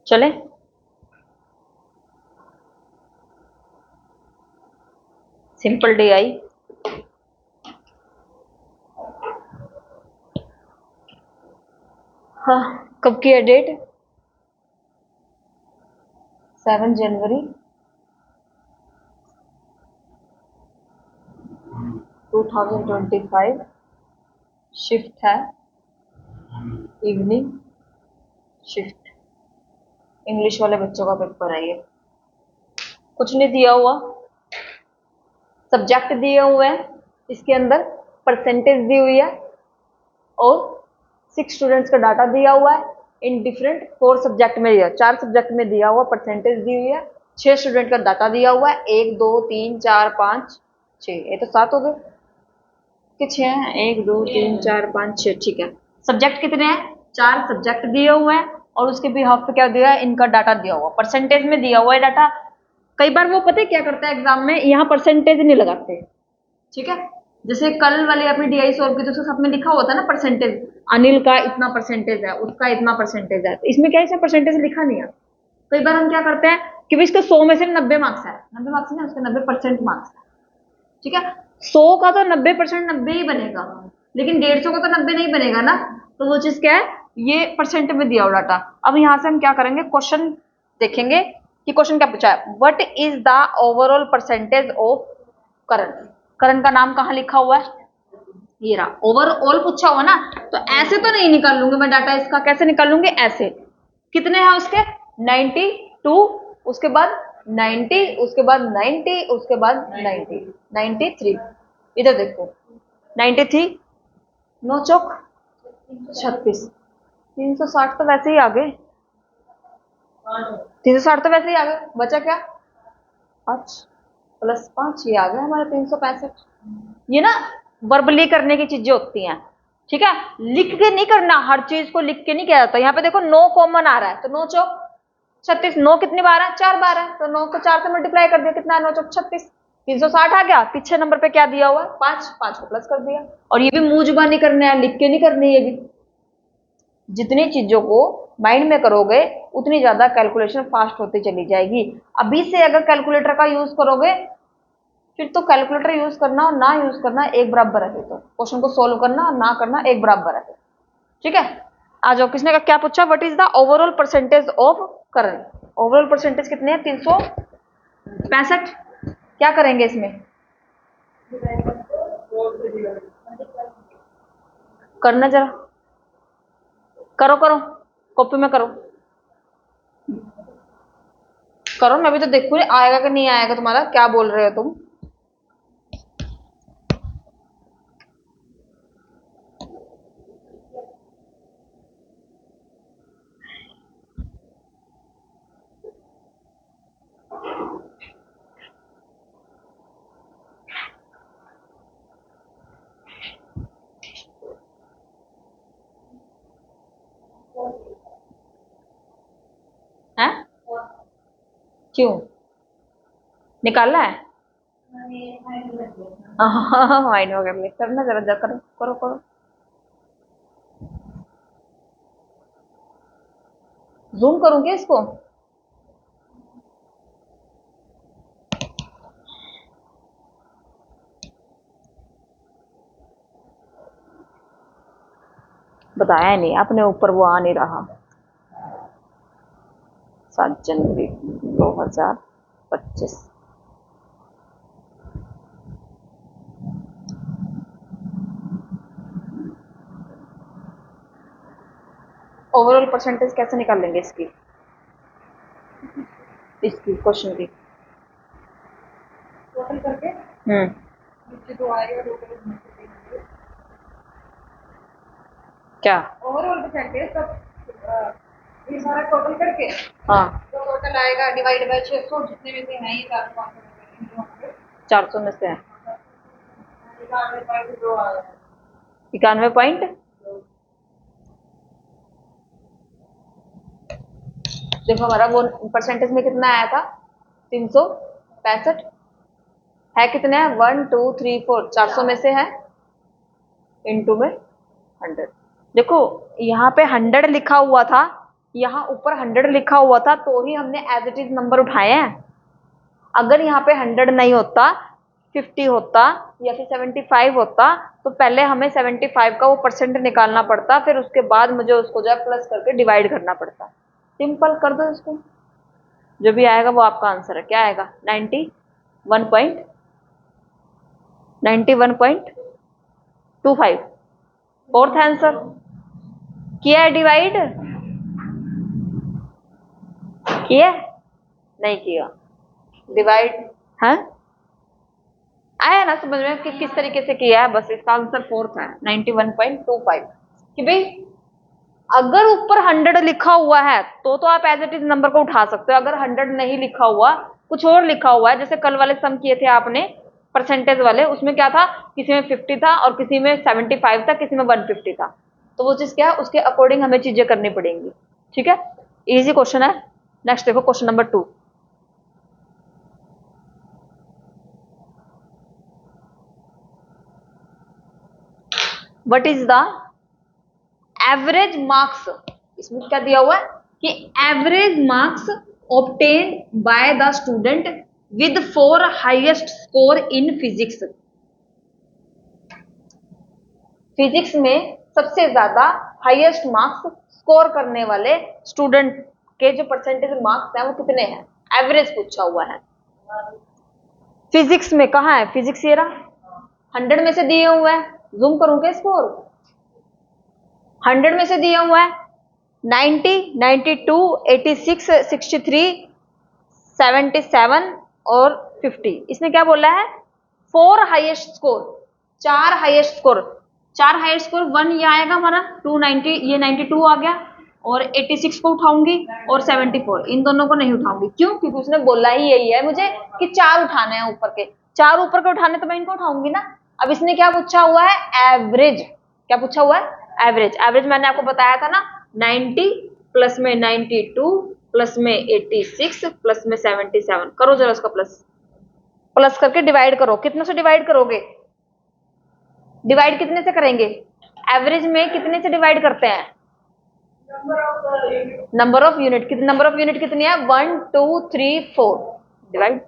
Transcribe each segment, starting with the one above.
चले, simple D I. हाँ, कब की है डेट? 7 जनवरी 2025। शिफ्ट है इवनिंग शिफ्ट। इंग्लिश वाले बच्चों का पेपर है ये। कुछ नहीं दिया हुआ, सब्जेक्ट दिए हुए हैं, इसके अंदर परसेंटेज दी हुई है और 6 स्टूडेंट्स का डाटा दिया हुआ है इन डिफरेंट 4 सब्जेक्ट में दिया, 4 सब्जेक्ट में दिया हुआ परसेंटेज दी हुई है। 6 स्टूडेंट का डाटा दिया हुआ है, 1 2 3 4 5 6, ये तो 7 हो गए कि 6 हैं? 1 2 3 4 5 6, ठीक है। सब्जेक्ट कितने हैं? 4 सब्जेक्ट दिए हुए हैं और उसके बिहाफ पे क्या दिया है? इनका डाटा दिया हुआ, परसेंटेज में दिया हुआ है डाटा। कई बार वो पता है क्या करता है एग्जाम में, यहाँ परसेंटेज नहीं लगाते, ठीक है। जैसे कल वाले अपनी डीआई सॉल्व की तो उसके साथ में लिखा हुआ था ना परसेंटेज, अनिल का इतना परसेंटेज है, उसका इतना परसेंटेज है, तो इसमें क्या है, इसमें परसेंटेज लिखा नहीं है। कई बार हम क्या करते हैं कि भाई इसके 100 में से 90 मार्क्स है, 90 मार्क्स है, उसके 90% मार्क्स है, ठीक है। 100 का तो 90% 90 ही बनेगा, लेकिन 150 का तो 90 नहीं बनेगा ना। तो वो चीज क्या है, ये परसेंट में दिया हुआ डाटा। अब यहां से हम क्या करेंगे, क्वेश्चन देखेंगे कि क्वेश्चन क्या पूछा है। What is the overall percentage of current? Current का नाम कहाँ लिखा हुआ है? ये रहा, ओवरऑल पूछा हुआ ना, तो ऐसे तो नहीं निकाल लूंगी मैं डाटा इसका, कैसे निकाल लूंगी? ऐसे। कितने हैं उसके? 92, उसके बाद 90, उसके बाद 90, उसके बाद 90, 93। इधर देखो, 93, 9 चौक 36, 360 तो वैसे ही आ गए, 360 तो वैसे ही आ गए, बचा क्या? 5 प्लस 5, ये आ गया हमारे 365। ये ना वर्बली करने की चीजें होती हैं, ठीक है। लिख के नहीं करना, हर चीज को लिख के नहीं किया जाता। यहाँ पे देखो 9 कॉमन आ रहा है, तो 9 चौक 36, 9 कितनी बार है? 4 बार है, तो 9 को 4 से मल्टीप्लाई कर दिया, कितना है? 9 चौक 36, 360 आ गया। पीछे नंबर पे क्या दिया हुआ है? 5, 5 को प्लस कर दिया। और ये भी मुंह जुबानी करना है, लिख के नहीं करनी। ये भी जितनी चीजों को माइंड में करोगे उतनी ज्यादा कैलकुलेशन फास्ट होती चली जाएगी। अभी से अगर कैलकुलेटर का यूज करोगे, फिर तो कैलकुलेटर यूज करना और ना यूज करना एक बराबर है। तो क्वेश्चन को सोल्व करना और ना करना एक बराबर है, ठीक है। आ जाओ, किसने का क्या पूछा? What is the overall percentage of current? Overall percentage कितने हैं? 365। क्या करेंगे इसमें? करना जरा, करो करो, कॉपी में करो, करो। मैं भी तो देखू आएगा कि नहीं आएगा तुम्हारा, क्या बोल रहे हो तुम? हैं? क्यों निकालना है? माइंड में कर ले, करना जरा जरा, करो करो करो। जूम करूंगी इसको। बताया नहीं अपने ऊपर, वो आ नहीं रहा। 7 जनवरी 2025। ओवरऑल परसेंटेज कैसे निकाल लेंगे इसकी क्वेश्चन की? टोटल करके जो आएगा टोटल क्या? ओवरऑल परसेंटेज सब ये सारा टोटल करके, हाँ, तो टोटल आएगा डिवाइड बाय 600, जितने में से हैं ये 400 में से है 91 पॉइंट। देखो हमारा वो परसेंटेज में कितना आया था? 365 है। कितने हैं? 1 2 3 4, 400 में से है, इनटू में 100। देखो यहाँ पे 100 लिखा हुआ था, यहाँ ऊपर 100 लिखा हुआ था तो ही हमने एज इट इज नंबर उठाए हैं। अगर यहाँ पे 100 नहीं होता, 50 होता या फिर 75 होता तो पहले हमें 75 का वो परसेंट निकालना पड़ता, फिर उसके बाद मुझे उसको जो है प्लस करके डिवाइड करना पड़ता। सिंपल कर दो इसको, जो भी आएगा वो आपका आंसर है। क्या आएगा? 91.25। फोर्थ आंसर किया है डिवाइड? किया? नहीं किया डिवाइड। है आया ना समझ में कि किस तरीके से किया है? बस इसका आंसर फोर्थ है 91.25। कि भाई अगर ऊपर 100 लिखा हुआ है तो आप एज इट इज नंबर को उठा सकते हो। अगर 100 नहीं लिखा हुआ, कुछ और लिखा हुआ है, जैसे कल वाले सम किए थे आपने परसेंटेज वाले, उसमें क्या था? किसी में 50 था और किसी में 75 था, किसी में 150 था। तो वो चीज क्या है, उसके अकॉर्डिंग हमें चीजें करनी पड़ेंगी। ठीक है, इजी क्वेश्चन है। नेक्स्ट देखो question number 2। What is the average marks? इसमें क्या दिया हुआ है कि average marks obtain by the student with 4 highest score in physics. Physics में सबसे ज्यादा हाईएस्ट मार्क्स स्कोर करने वाले स्टूडेंट के जो परसेंटेज मार्क्स हैं वो कितने हैं? एवरेज पूछा हुआ है फिजिक्स में। कहाँ है फिजिक्स? ये रहा 100 में से दिए हुए हैं। जूम करूं क्या इसको? 100 में से दिया हुआ है 90, 92, 86, 63, 77 और 50। इसने क्या बोला है? 4 highest score, 4 highest score. 4 highest score 1 ये आएगा हमारा, 290 ये 92 आ गया, और 86 को उठाऊंगी और 74, इन दोनों को नहीं उठाऊंगी। क्यों? क्योंकि उसने बोला ही यही है मुझे कि 4 उठाने हैं ऊपर के। 4 ऊपर के उठाने तो मैं इनको उठाऊंगी ना। अब इसने क्या पूछा हुआ है? एवरेज। क्या पूछा हुआ है? एवरेज। एवरेज मैंने आपको बताया था ना, 90 प्लस में 92 प्लस में 86 प्लस में 77। करो जरा उसका प्लस, प्लस करके डिवाइड करो। कितने से डिवाइड करोगे? डिवाइड कितने से करेंगे? एवरेज में कितने से डिवाइड करते हैं? Number of unit. कितने नंबर ऑफ यूनिट कितनी है? 1 2 3 4 डिवाइड।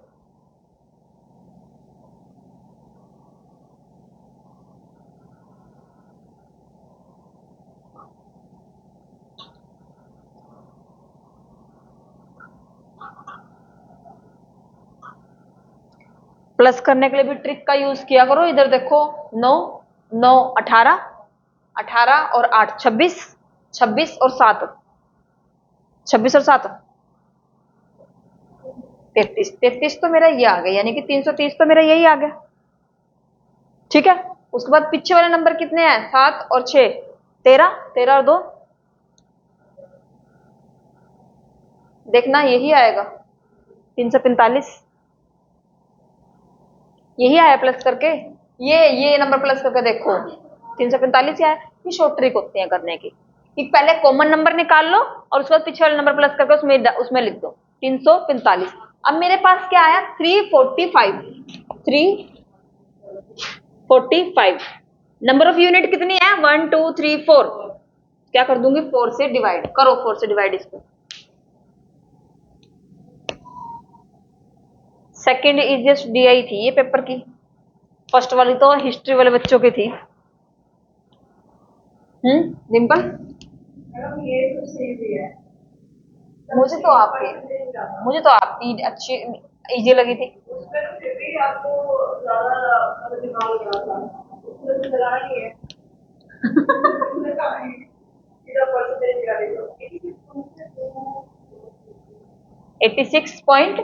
प्लस करने के लिए भी ट्रिक का यूज किया करो। इधर देखो 9 9 18, 18 और 8 26, 26 और 7 26 और 7 33। 33 तो मेरा ये आ गया, यानी कि 330 तो मेरा यही आ गया। ठीक है, उसके बाद पीछे वाले नंबर कितने हैं? 7 और 6 13, 13 और 2 देखना यही आएगा 345। यही आया प्लस करके। ये नंबर प्लस करके देखो 345 ही आया। ये शॉर्ट ट्रिक होती है करने की कि पहले कॉमन नंबर निकाल लो और उसके बाद पीछे वाला नंबर प्लस करके उसमें लिख दो 345। अब मेरे पास क्या आया? 345। 345 नंबर ऑफ यूनिट कितनी है? 1 2 3 4। क्या कर दूंगी? 4 से डिवाइड करो। 4 से डिवाइड इसको। सेकेंड इजिएस्ट डीआई थी ये पेपर की। फर्स्ट वाली तो हिस्ट्री वाले बच्चों की थी। डिम्पल ये तो सही भी है। मुझे तो आपकी अच्छी इजी लगी थी। उसमें तो फिर भी आपको ज्यादा दिमाग लगा था, उसमें तो लगा नहीं है। 86 पॉइंट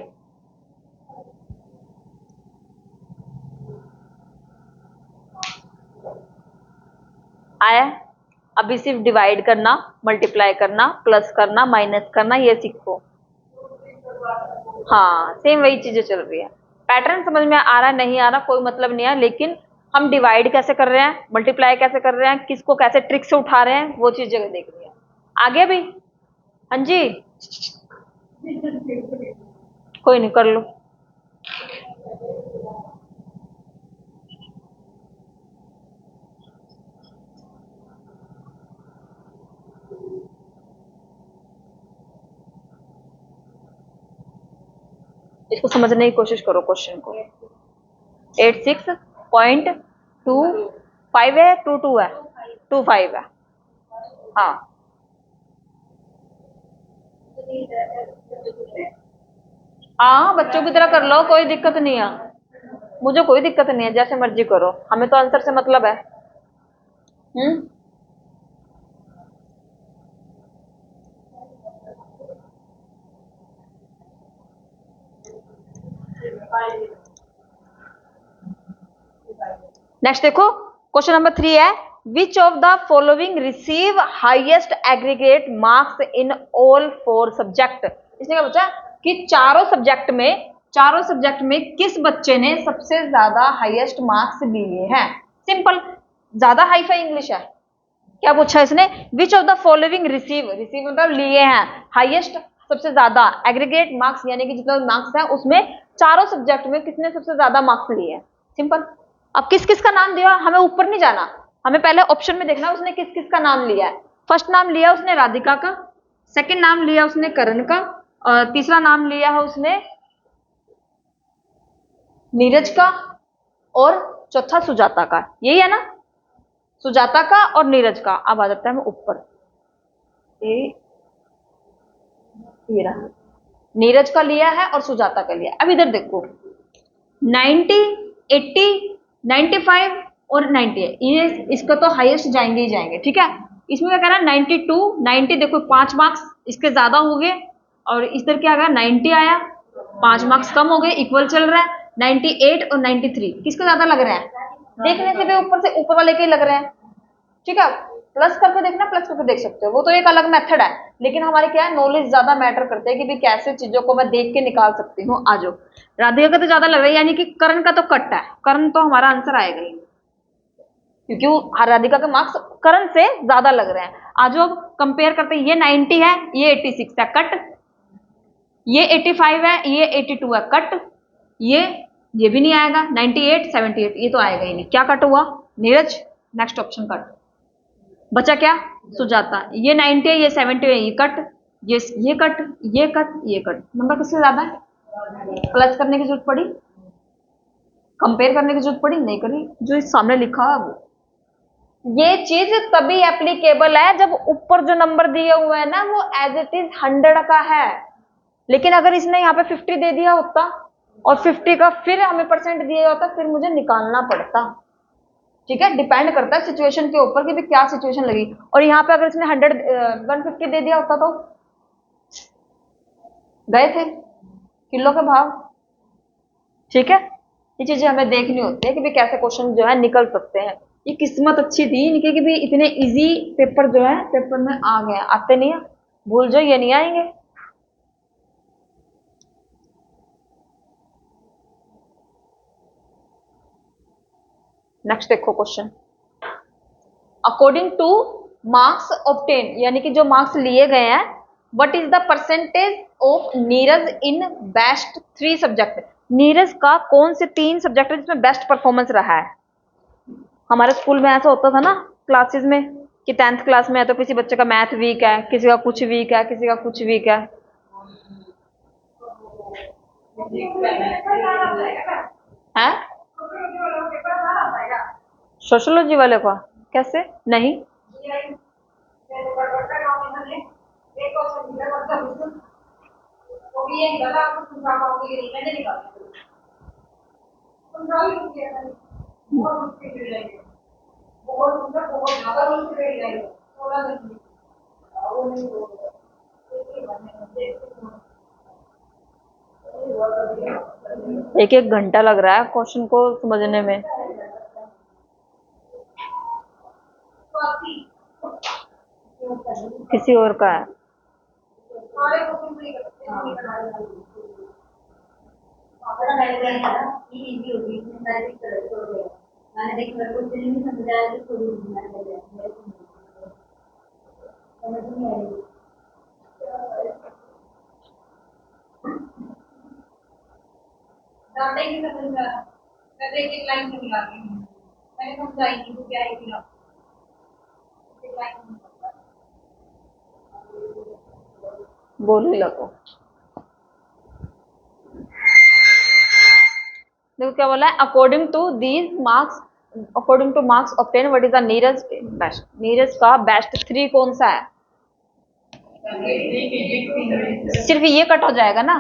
आया। अभी सिर्फ डिवाइड करना, मल्टीप्लाई करना, प्लस करना, माइनस करना, ये सीखो। हाँ सेम वही चीजें चल रही है। पैटर्न समझ में आ रहा है नहीं आ रहा कोई मतलब नहीं है, लेकिन हम डिवाइड कैसे कर रहे हैं, मल्टीप्लाई कैसे कर रहे हैं, किसको कैसे ट्रिक से उठा रहे हैं, वो चीज जगह देख रही है। आगे भी हाँ जी कोई नहीं कर लो। इसको समझने की कोशिश करो क्वेश्चन को। 86.25 है, 22 है, 25 है। हाँ हाँ, बच्चों की तरह कर लो, कोई दिक्कत नहीं है, मुझे कोई दिक्कत नहीं है, जैसे मर्जी करो, हमें तो आंसर से मतलब है। नेक्स्ट देखो, क्वेश्चन नंबर 3 है, which of the following receive highest aggregate marks in all 4 subject. इसने क्या पूछा कि चारों सब्जेक्ट में किस बच्चे ने सबसे ज्यादा हाईएस्ट मार्क्स लिए हैं। सिंपल, ज्यादा हाई फाई इंग्लिश है। क्या पूछा इसने, which of the following receive मतलब लिए हैं, हाईएस्ट सबसे ज्यादा, एग्रीगेट मार्क्स यानी कि जितना मार्क्स है उसमें चारों सब्जेक्ट में किसने सबसे ज्यादा मार्क्स लिए हैं। सिंपल। अब किस किस का नाम दिया, हमें ऊपर नहीं जाना, हमें पहले ऑप्शन में देखना उसने किस किस का नाम लिया है। फर्स्ट नाम लिया उसने राधिका का, सेकंड नाम लिया उसने करण का, और तीसरा नाम लिया है उसने नीरज का, और चौथा सुजाता का। यही है ना, सुजाता का और नीरज का। अब आ जाता है ऊपर, ये रहा, नीरज का लिया है और सुजाता का लिया। अब इधर देखो 90, 80, 95 और 98, ये इसका तो हाईएस्ट जाएंगे ही जाएंगे। ठीक है, इसमें क्या कह रहा है 92, 90 देखो 5 मार्क्स इसके ज्यादा हो गए, और इधर क्या आया 90 आया, 5 मार्क्स कम हो गए, इक्वल चल रहा है। 98 और 93 किसका ज्यादा लग रहा है, देखने से भी ऊपर से ऊपर वाले के ही लग रहे हैं। ठीक है, प्लस करके देखना, प्लस करके देख सकते हो, वो तो एक अलग मेथड है, लेकिन हमारे क्या है नॉलेज ज्यादा मैटर करते हैं कि भी कैसे चीजों को मैं देख के निकाल सकती हूँ। आ जाओ, राधिका का तो ज्यादा लग रहा है, यानी कि करण का तो कट है, करण तो हमारा आंसर आएगा ही, क्योंकि वो राधिका के मार्क्स करण से ज्यादा लग रहे हैं। आज अब कंपेयर करते हैं, ये 90 है, ये 86 है, कट, ये 85 है, ये 82 है, कट, ये भी नहीं आएगा, 98, 78 ये तो आएगा ही नहीं। क्या कट हुआ, नीरज, नेक्स्ट ऑप्शन कट, बचा क्या, सुजाता। ये 90 है, ये 70 है, ये कट, ये कट, ये कट, ये कट। नंबर किससे ज्यादा है, प्लस करने की जरूरत पड़ी, कंपेयर करने की जरूरत पड़ी, नहीं करी, जो इस सामने लिखा है वो। ये चीज तभी एप्लीकेबल है जब ऊपर जो नंबर दिए हुए हैं ना वो एज इट इज 100 का है, लेकिन अगर इसने यहाँ पे 50 दे दिया होता और 50 का फिर हमें परसेंट दिया होता, फिर मुझे निकालना पड़ता। ठीक है, डिपेंड करता है सिचुएशन के ऊपर कि भी क्या सिचुएशन लगी। और यहाँ पे अगर इसने 150 दे दिया होता तो गए थे किलो के भाव। ठीक है, ये चीजें हमें देखनी होती है कि भी कैसे क्वेश्चन जो है निकल सकते हैं। ये किस्मत अच्छी थी इनकी कि भी इतने इजी पेपर जो है पेपर में आ गए, आते नहीं है, भूल जाओ ये नहीं आएंगे। नेक्स्ट देखो question, according to marks obtain, यानी कि जो मार्क्स लिए गए हैं, what is the percentage of Neeraj in best 3 subject. Neeraj का कौन से 3 सब्जेक्ट है जिसमें बेस्ट परफॉर्मेंस रहा है। हमारे स्कूल में ऐसा होता था ना क्लासेस में कि 10th क्लास में है तो किसी बच्चे का मैथ वीक है, किसी का कुछ वीक है, किसी का कुछ वीक है। हैं, सोशियोलॉजी वाले का कैसे नहीं, एक एक घंटा लग रहा है क्वेश्चन को समझने में। किसी और का है, बोल ही लगो। देखो क्या बोला है, according to these marks, according to marks obtain what is the Neeraj best, Neeraj का बेस्ट 3 कौन सा है? सिर्फ ये कट हो जाएगा ना,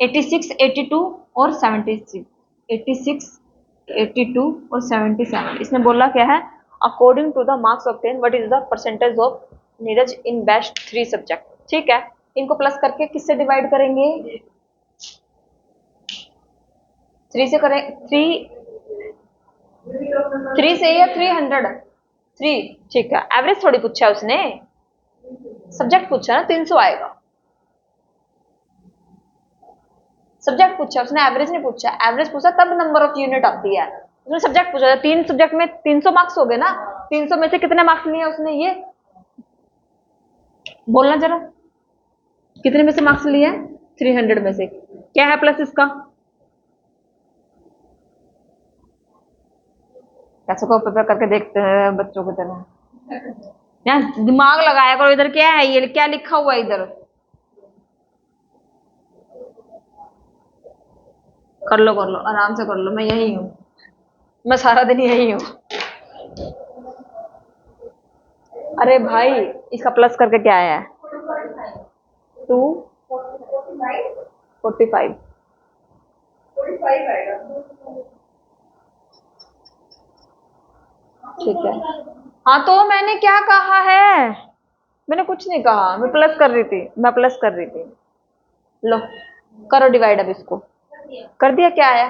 86, 82 और 76, 86, 82 और 77। इसने बोला क्या है, according to the marks obtain what is the percentage of Neeraj in best 3 subject. ठीक है, इनको प्लस करके किससे डिवाइड करेंगे? 3 से करें, 3 से या 300, 3। ठीक है, एवरेज थोड़ी पूछा है उसने, सब्जेक्ट पूछा ना, 300 आएगा। सब्जेक्ट पूछा उसने, एवरेज नहीं पूछा, एवरेज पूछा तब नंबर ऑफ यूनिट आती है। उसने सब्जेक्ट पूछा, 3 सब्जेक्ट में 300 मार्क्स हो गए ना, 300 में से कितने मार्क्स लिए उसने, ये बोलना जरा, कितने में से मार्क्स लिए? 300 में से। क्या है प्लस इसका? कैसे को पेपर करके देखते हैं बच्चों की तरह, यहाँ दिमाग लगाया करो। इधर क्या है, ये क्या लिखा हुआ है इधर? कर लो कर लो, आराम से कर लो, मैं यही हूँ, मैं सारा दिन यही हूँ। अरे भाई, इसका प्लस करके क्या आया है? 245, ठीक है। हाँ तो मैंने क्या कहा है? मैंने कुछ नहीं कहा, मैं प्लस कर रही थी, मैं प्लस कर रही थी। लो करो डिवाइड, अब इसको कर दिया, क्या आया?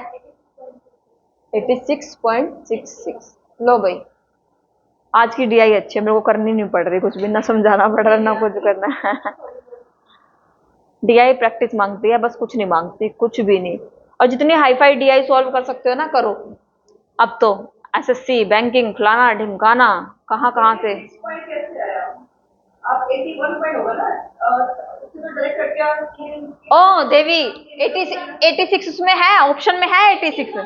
86.66। लो भाई, आज की डीआई अच्छी है, मेरे को करनी नहीं पड़ रही कुछ भी, ना समझाना पड़ रहा ना कुछ करना है। डीआई प्रैक्टिस मांगती है बस, कुछ नहीं मांगती, कुछ भी नहीं। और जितनी हाईफाई डीआई सॉल्व कर सकते हो ना करो। अब तो एसएससी, बैंकिंग, फलाना ढिमकाना, कहाँ कहाँ से। आप 81 पॉइंट होगा ना, उसमें डायरेक्ट करके। ओ देवी, 86 उसमें है, ऑप्शन में है 86,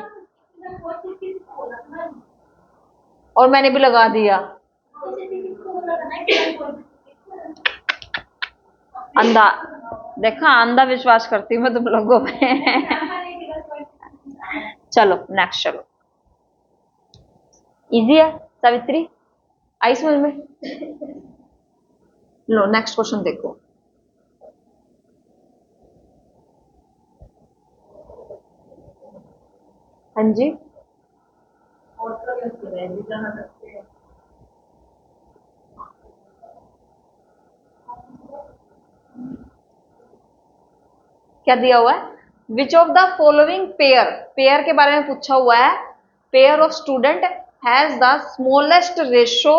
और मैंने भी लगा दिया। अंधा, देखा, अंधा विश्वास करती हूँ मैं तुम लोगों में। चलो नेक्स्ट, चलो इजी है सावित्री, आई समझ में। लो नेक्स्ट क्वेश्चन देखो। हाँ जी, क्या दिया हुआ है? Which of the following pair, pair के बारे में पूछा हुआ है। Pair of student has the smallest ratio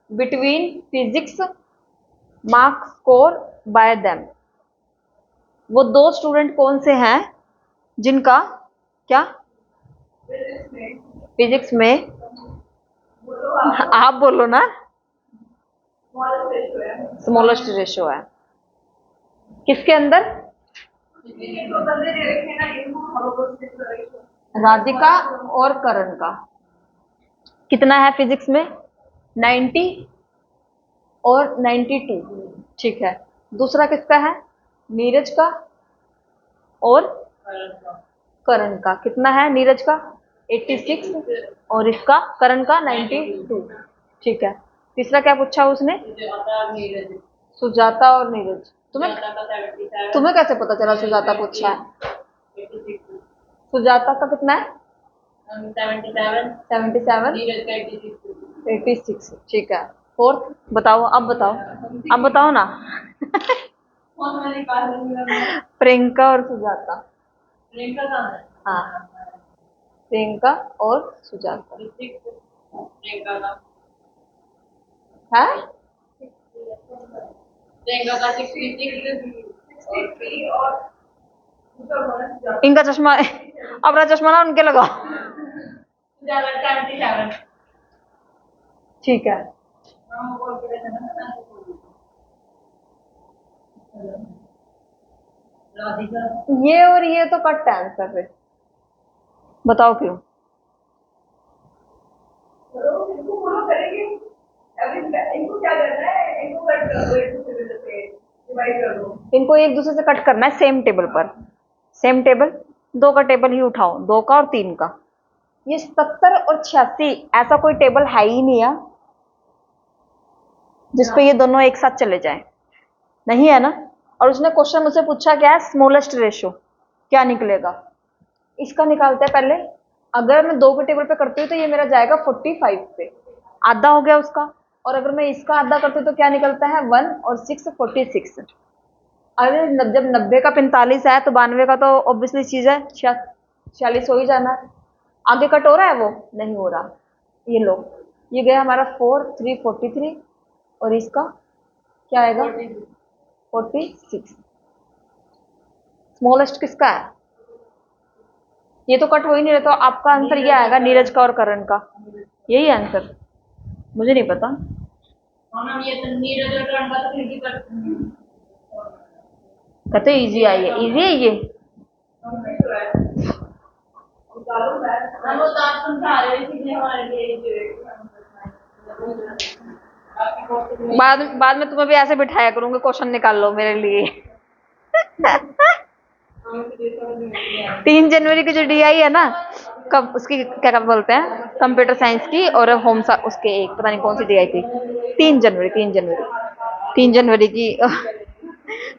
between physics marks score bye them. वो 2 स्टूडेंट कौन से हैं जिनका, क्या फिजिक्स में, आप बोलो ना, स्मॉलेस्ट रेशो है किसके अंदर? राधिका और करण का कितना है फिजिक्स में? 90 और 92। ठीक है, दूसरा किसका है? नीरज का और करण का कितना है? नीरज का 86 और इसका करण का 92। ठीक है, तीसरा क्या पूछा उसने? सुजाता और नीरज। तुम्हें कैसे पता चला सुजाता पूछा है? सुजाता का कितना है? 77, 86। ठीक है, फोर्थ बताओ, अब बताओ, अब बताओ ना। प्रियंका और सुजाता। हाँ, प्रियंका और सुजाता है। इनका चश्मा, अपना चश्मा ना उनके लगाओ। ठीक है, ये और ये तो कट आंसर है, बताओ क्यों? इनको एक दूसरे से कट करना है सेम टेबल पर, सेम टेबल। दो का टेबल ही उठाओ, 2 का और 3 का। ये 77 और 86 ऐसा कोई टेबल है ही नहीं है जिसपे ये दोनों एक साथ चले जाएं, नहीं है ना। और उसने क्वेश्चन मुझसे पूछा क्या है, स्मॉलेस्ट रेशियो क्या निकलेगा। इसका निकालते हैं पहले। अगर मैं 2 के टेबल पे करती हूँ तो ये मेरा जाएगा 45 पे, आधा हो गया उसका। और अगर मैं इसका आधा करती हूँ तो क्या निकलता है, 1 और 6 46। अरे जब 90 का 45 है तो 92 का तो ऑब्वियसली चीज है 46 हो ही जाना है। आगे कट हो रहा है, वो नहीं हो रहा। ये लो, ये गया हमारा 4 3 43 और इसका क्या आएगा 46। स्मॉलेस्ट किसका है, ये तो कट हो ही नहीं रहा। तो आपका आंसर ये आएगा, नीरज का और करण का, यही आंसर। मुझे नहीं पता। ये तो नीरज और करण का तो फिर भी कहते इजी आई है, इजी है ये। बाद में तुम्हें भी ऐसे बिठाया करूंगी, क्वेश्चन निकाल लो मेरे लिए। 3 जनवरी की जो डीआई है ना, कब उसकी क्या बोलते हैं, कंप्यूटर साइंस की, और होम उसके एक पता नहीं कौन सी डीआई थी। 3 जनवरी 3 जनवरी 3 जनवरी की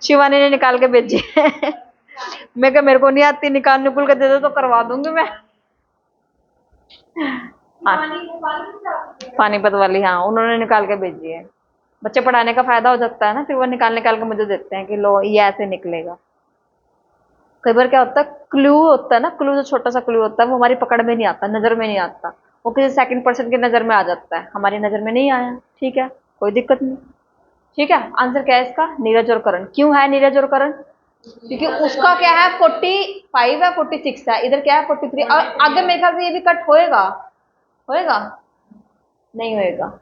शिवानी ने निकाल के भेजी है। मैं क्या, मेरे को नहीं आती, निकाल निकुल के दे दो तो करवा दूंगी मैं। हाँ, पानीपत वाली, हाँ उन्होंने निकाल के भेजी है। बच्चे पढ़ाने का फायदा हो जाता है ना, फिर वो निकाल के मुझे देते हैं कि लो ये ऐसे निकलेगा। कई बार क्या होता है, क्लू होता है ना, क्लू जो छोटा सा क्लू होता है वो हमारी पकड़ में नहीं आता, नजर में नहीं आता, वो किसी सेकंड पर्सन की नजर में आ जाता है, हमारी नजर में नहीं आया, ठीक है कोई दिक्कत नहीं। ठीक है, आंसर क्या है इसका, नीरज और करण। क्यों है नीरज और करण, क्योंकि उसका क्या है 45 है, 46 है, इधर क्या है 43। आगे मेरे ख्याल से ये भी कट होएगा, होएगा नहीं होएगा।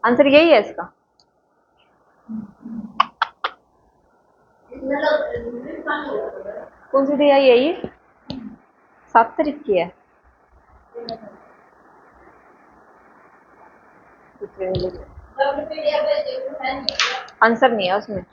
आंसर यही है इसका। कौन सी दिया, यही 7 तारीख की है। आंसर नहीं है उसमें।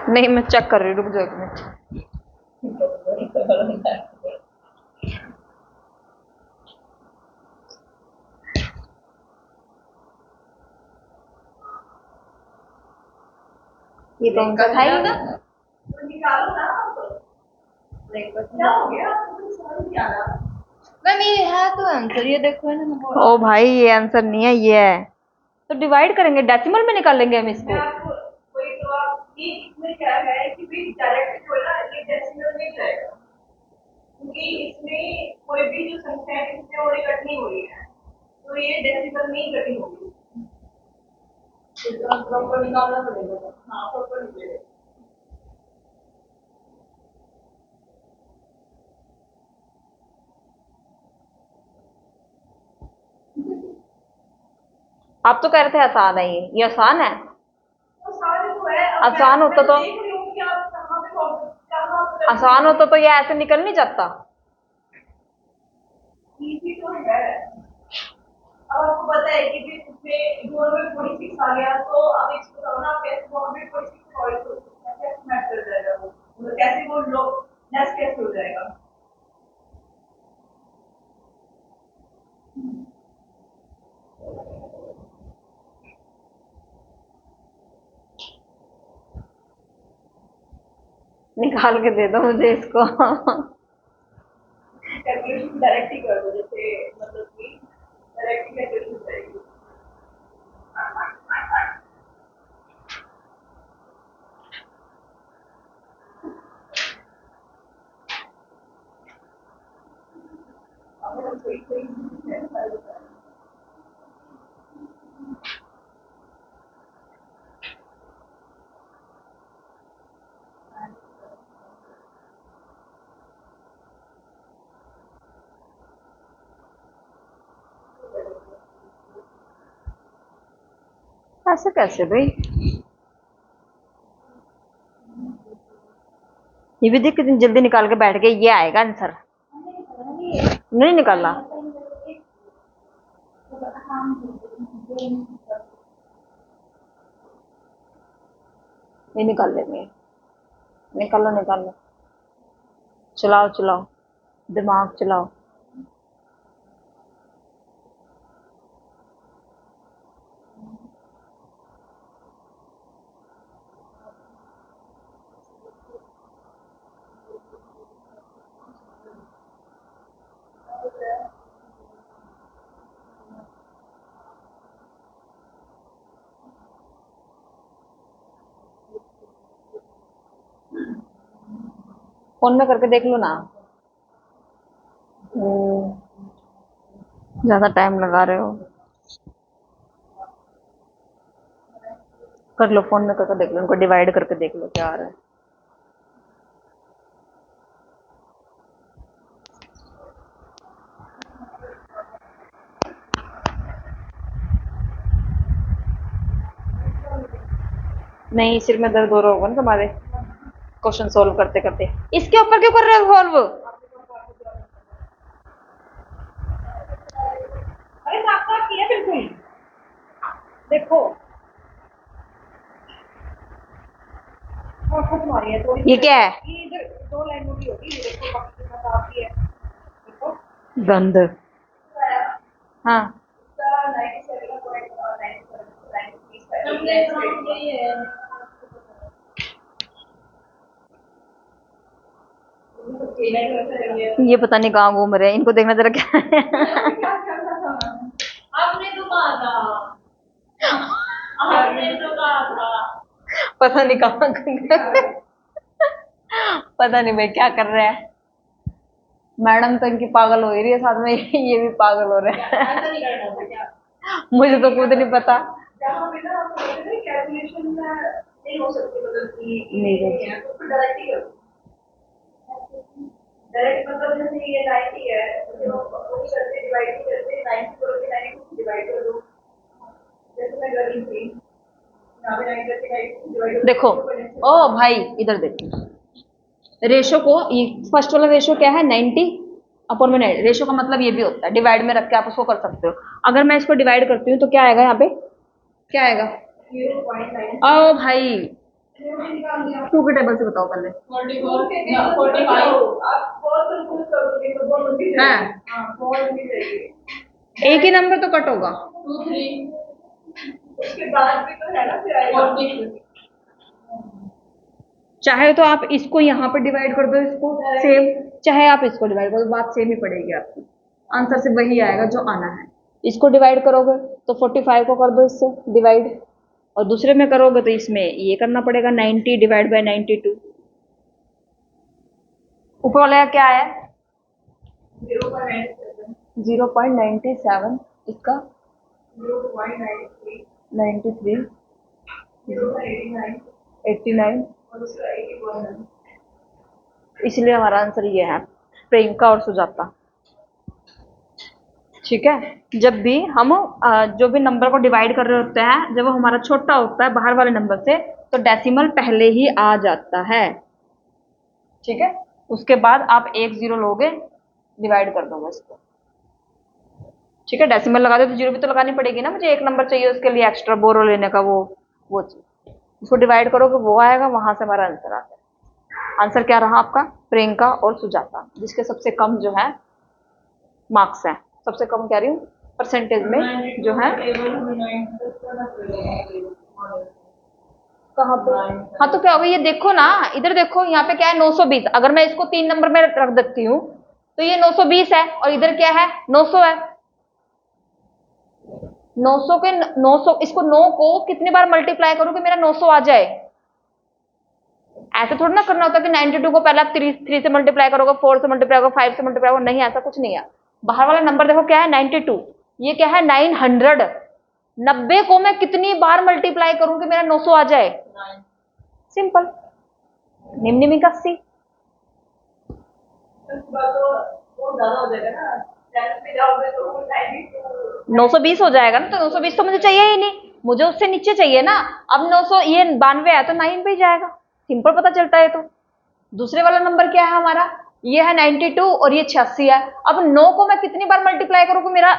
नहीं मैं चेक कर रही हूँ, रुक जाओ 1 मिनट। ये तो आंसर है ही ना, मैम ये है तो आंसर, ये देखो है ना। ओ भाई ये आंसर नहीं है, ये है। तो डिवाइड करेंगे, डेसिमल में निकालेंगे हम इसको। इसमें क्या है कि भी डायरेक्ट जो है ना, ये डेसिमल में जाएगा, क्योंकि इसमें कोई भी जो संख्या है इसमें और कट नहीं हो रही है, तो ये डेसिमल में ही कटी होगी। प्रॉपर निकालना पड़ेगा, हाँ प्रॉपर निकलेगा। आप तो कह रहे थे आसान है, ये आसान है। आसान होता तो आसान होता तो ये ऐसे निकल नहीं जाता। अब आपको पता है कि भी उसमें 246 आ गया, तो अब इसको बताओ ना, आप कैसे 246 अवॉइड कर सकते हैं, कैसे मैच कर जाएगा वो, मतलब कैसे वो लो लेस कैसे हो जाएगा। निकाल के दे दो मुझे इसको। कैलकुलेशन डायरेक्ट ही कर दो, जैसे मतलब कि डायरेक्ट ही कैलकुलेशन करेगी। अब हम कोई कोई ऐसे कैसे भाई? ये भी देख कितनी जल्दी निकाल के बैठ गए, ये आएगा आंसर। नहीं निकाला। ये निकाल लेंगे। निकालो निकालो, चलाओ चलाओ, दिमाग चलाओ। फोन में करके देख लो ना। ज्यादा टाइम लगा रहे हो। कर लो, फोन में करके देख लो, उनको डिवाइड करके देख लो क्या आ रहा है। नहीं, सिर में दर्द हो रहा होगा ना तुम्हारे क्वेश्चन सोल्व करते करते। इसके ऊपर क्यों कर रहे हो सॉल्व? अरे साफ साफ किया बिल्कुल, देखो खत्म आ रही है थोड़ी। ये क्या है? ये इधर 2 लाइन मोटी होगी, ये देखो बाकी कितना साफ ही है, देखो। गंद। हाँ। इसका 97.93 है। ये पता नहीं कहाँ घूम रहे हैं, इनको देखना जरा क्या है। आपने तो कहा था, आपने तो कहा था। पता नहीं कहाँ पता नहीं भाई क्या कर रहे हैं। मैडम तो इनकी पागल हो ही रही है, साथ में ये भी पागल हो रहे हैं। ऐसा नहीं करना था क्या? मुझे तो खुद नहीं पता। जहाँ पे ना हम बोलते थे कैलकुलेशन नहीं हो सकती, मतलब कि नहीं नहीं है, तो फिर डायरेक्ट ही करो। डायरेक्ट मतलब जैसे ये 90 है, तो वही करते डिवाइड ही करते, 90 करो कि 90 को डिवाइड कर दो, जैसे मैं कर रही थी, यहाँ पे 90 करके 90 को डिवाइड कर देखो, दो। ओ भाई इधर देखो, रेशो को, ये फर्स्ट वाला रेशो क्या है, 90 अपॉन में 90। रेशो का मतलब ये भी होता है, डिवाइड में रख के आप उसको कर सकते हो। अगर मैं इसको डिवाइड करती हूँ तो क्या आएगा यहाँ पे, क्या आएगा? 0.9 ओ भाई, निकाल दिया। टू के टेबल से बताओ पहले। 44 45 आप बहुत कंफ्यूज करोगे तो बहुत लंबी हाँ, जाएगी। हाँ बहुत लंबी जाएगी। एक ही नंबर तो कट होगा। 2 3 उसके बाद भी तो है ना, फिर आएगा 46। चाहे तो आप इसको यहाँ पे डिवाइड कर दो, इसको सेम, चाहे आप इसको डिवाइड कर दो, बात सेम ही पड़ेगी आपकी। आंसर से वही आएगा जो आना है। इसको डिवाइड करोगे तो 45 को कर दो इससे डिवाइड, और दूसरे में करोगे तो इसमें ये करना पड़ेगा, 90 डिवाइड बाय 92। ऊपर वाला क्या है? 0.97 0.97, इसका 0.93 93, 0.89 89। और उसका 81। इसलिए हमारा आंसर ये है, प्रियंका और सुजाता। ठीक है, जब भी हम जो भी नंबर को डिवाइड कर रहे होते हैं, जब वो हमारा छोटा होता है बाहर वाले नंबर से, तो डेसिमल पहले ही आ जाता है। ठीक है, उसके बाद आप 1 0 लोगे, डिवाइड कर दोगे इसको। ठीक है, डेसिमल लगा दो तो जीरो भी तो लगानी पड़ेगी ना, मुझे एक नंबर चाहिए उसके लिए एक्स्ट्रा बोरो लेने का, वो चीज उसको डिवाइड करोगे वो आएगा, वहां से हमारा आंसर आता है। आंसर क्या रहा आपका? प्रियंका और सुजाता, जिसके सबसे कम जो है मार्क्स हैं, सबसे कम कह रही हूँ परसेंटेज में जो है। कहाँ पे? हाँ तो क्या होगा, ये देखो ना, इधर देखो, यहाँ पे क्या है 920, अगर मैं इसको 3 नंबर में रख देती हूँ तो ये 920 है, और इधर क्या है 900 है। 900 के 900, इसको 9 को कितनी बार मल्टीप्लाई करूँ कि मेरा 900 आ जाए? ऐसा थोड़ा ना करना होता कि 92 को पहले आप 3 से मल्टीप्लाई करोगे, 4 से मल्टीप्लाई करोगे, 5 से मल्टीप्लाई करोगे, नहीं ऐसा कुछ नहीं है। बाहर वाला नंबर देखो क्या है 92, ये क्या है 900। 90 को मैं कितनी बार मल्टीप्लाई करूं कि मेरा 900 आ जाए? सिंपल, निम्निमिका सी। वो ज्यादा हो जाएगा ना, 10 पे जाओगे तो 920 हो जाएगा ना, तो 920 तो मुझे चाहिए ही नहीं, मुझे उससे नीचे चाहिए ना। अब 900, ये 92 है तो 9 पे ही जाएगा, सिंपल पता चलता है। तो दूसरे वाला नंबर क्या है हमारा? ये है 92 और ये 86 है। अब 9 को मैं कितनी बार मल्टीप्लाई करूं कि मेरा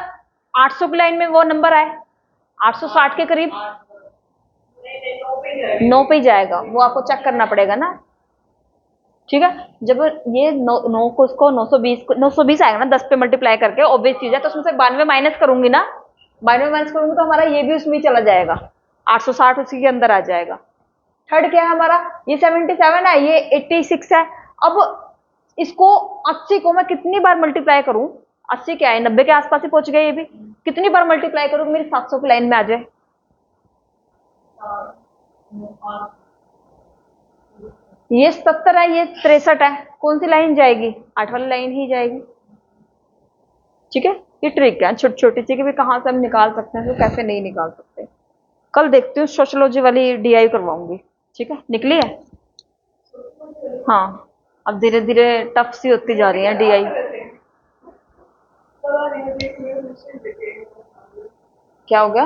800 की लाइन में वो नंबर आए, 860 के करीब। 9 पे ही जाएगा, वो आपको चेक करना पड़ेगा ना। ठीक है, जब ये 9 को उसको 920 आएगा ना 10 पे मल्टीप्लाई करके, ऑब्वियस चीज है, तो उसमें से 92 माइनस करूंगी ना, 92 माइनस करूंगी तो हमारा ये भी उसमें ही चला जाएगा, 860 उसी के अंदर आ जाएगा। थर्ड क्या है हमारा? ये 77 है, ये 86 है। अब इसको 80 को मैं कितनी बार मल्टीप्लाई करूं? 80 क्या है 90 के आसपास ही पहुंच गए, ये भी कितनी बार मल्टीप्लाई करूं मेरी 700 की लाइन में आ जाए? ये 70 है, ये 63 है, कौन सी लाइन जाएगी? 8 वाली लाइन ही जाएगी। ठीक है, ये ट्रिक है छोटी छोटी चीजें भी, कहां से हम निकाल सकते हैं तो कैसे नहीं निकाल सकते। कल देखती हूँ सोशियोलॉजी वाली डीआई करवाऊंगी। ठीक है, निकली है। हाँ, अब धीरे धीरे टफ सी होती जा रही है डीआई। क्या हो गया?